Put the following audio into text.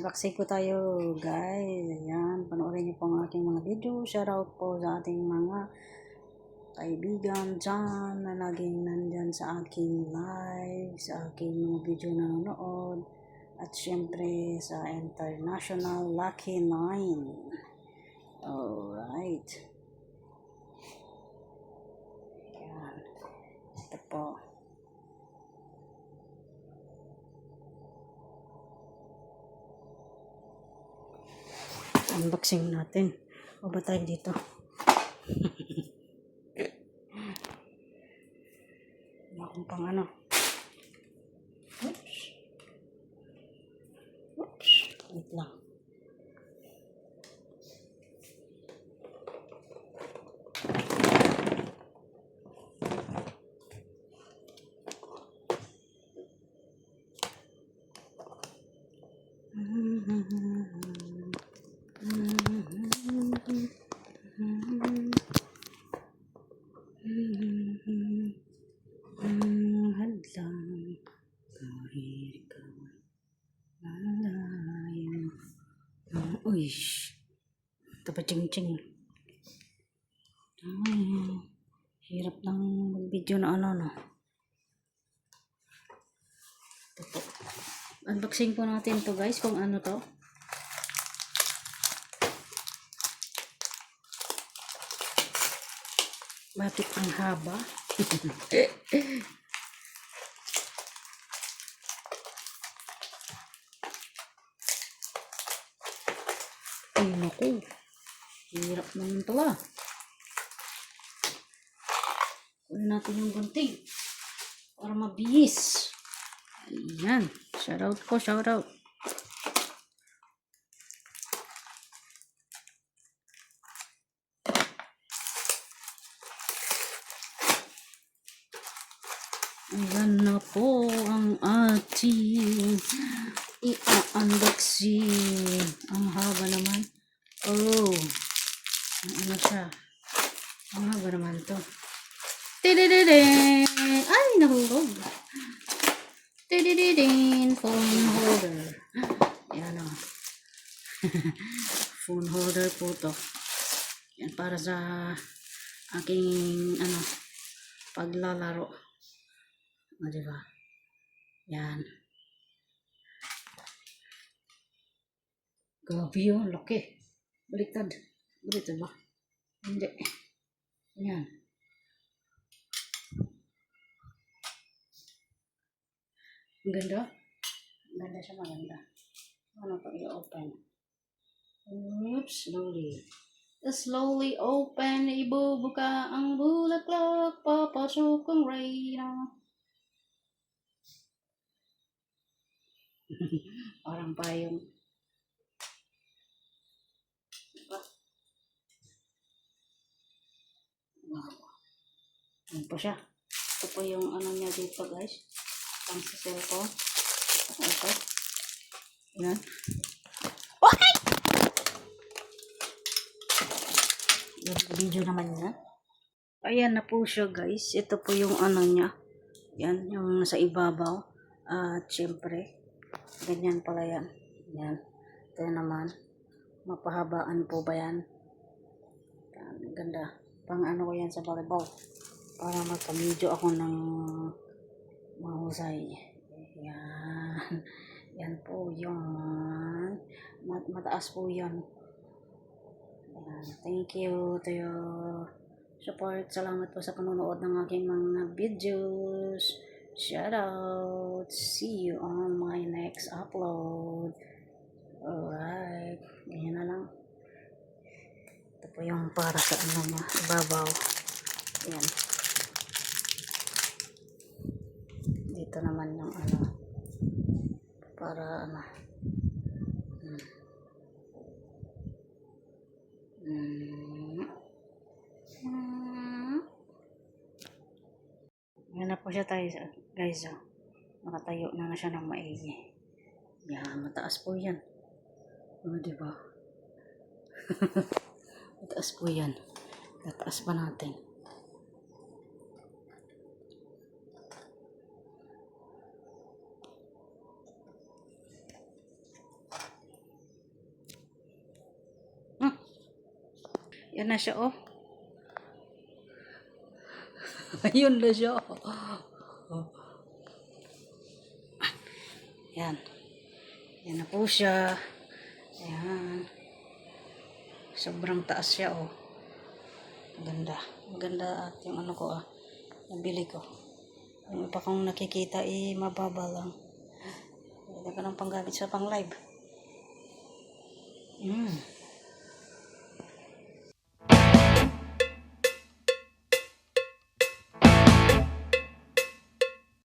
Unboxing po tayo, guys. Ayan, panoorin niyo po ang aking mga video. Shoutout po sa ating mga kaibigan dyan na laging nandyan sa aking live, sa aking mga video na nanonood. At syempre sa International Lucky 9. Alright. Ayan. Ito po. Unboxing natin. O ba tayo dito? Wala akong pang ano. Oops. Oops. Wait lang. Hadlang kahit ikaw malayo. Uy, tapaching-ching. Ay, hirap lang mag-video na ano, no. Ito po. Unboxing po natin to, guys, kung ano to. Bakit ang haba? Ay, naku. Hirap naman pala. Kunin natin yung gunting para mabihis. Ayan. Shoutout po, shoutout. Ayan na po ang ating i-unboxing. Ang haba naman. Oh, ano siya? Ang haba naman to. Tidididin! Ay, nahulog. Tidididin! Phone holder. Ayan o. Phone holder po to. Yan para sa aking paglalaro. O, diba? Yan. Grabe yun, laki. Baliktad. Baliktad ba? Hindi. Yan. Ang ganda. Ang ganda siya, maganda. Ano pa i-open? Oops, slowly. Slowly open, ibubuka ang bulaklak, papasok ang reyna. Parang payong. Diba? Wow. Ano po siya? Ito po yung ano niya dito, guys. Pang sa cellphone. Ito. Yan. Okay! Yung video naman niya. Ayan na po siya, guys. Ito po yung ano niya. Yan, yung nasa ibabaw. At syempre, ganyan pala yan. Yan. Ito naman. Mapahabaan po ba yan? Yan, ganda. Pang ano ko yan sa volleyball. Para magka-video ako ng mahusay. Yan. Yan po yung mataas po yan. Yan. Thank you to your support. Salamat po sa panonood ng aking mga videos. Shout out. See you on my next upload. Alright. Ganyan na lang. Ito po yung para sa ano niya. Ibabaw. Yan. Dito naman yung ano. Para ano. Yan na po siya tayo, guys. Nakatayo na siya ng maigi. Yan, mataas po yan. O, diba? Mataas po yan. Tataas pa natin. Yan na siya, oh. Ayun na siya, oh. Yan. Yan na po siya. Ayan. Sobrang taas siya, oh. Maganda. Maganda at yung ano ko, nabili ko. Yung iba kong nakikita, mababa lang. Hindi ka ng panggamit sa pang live.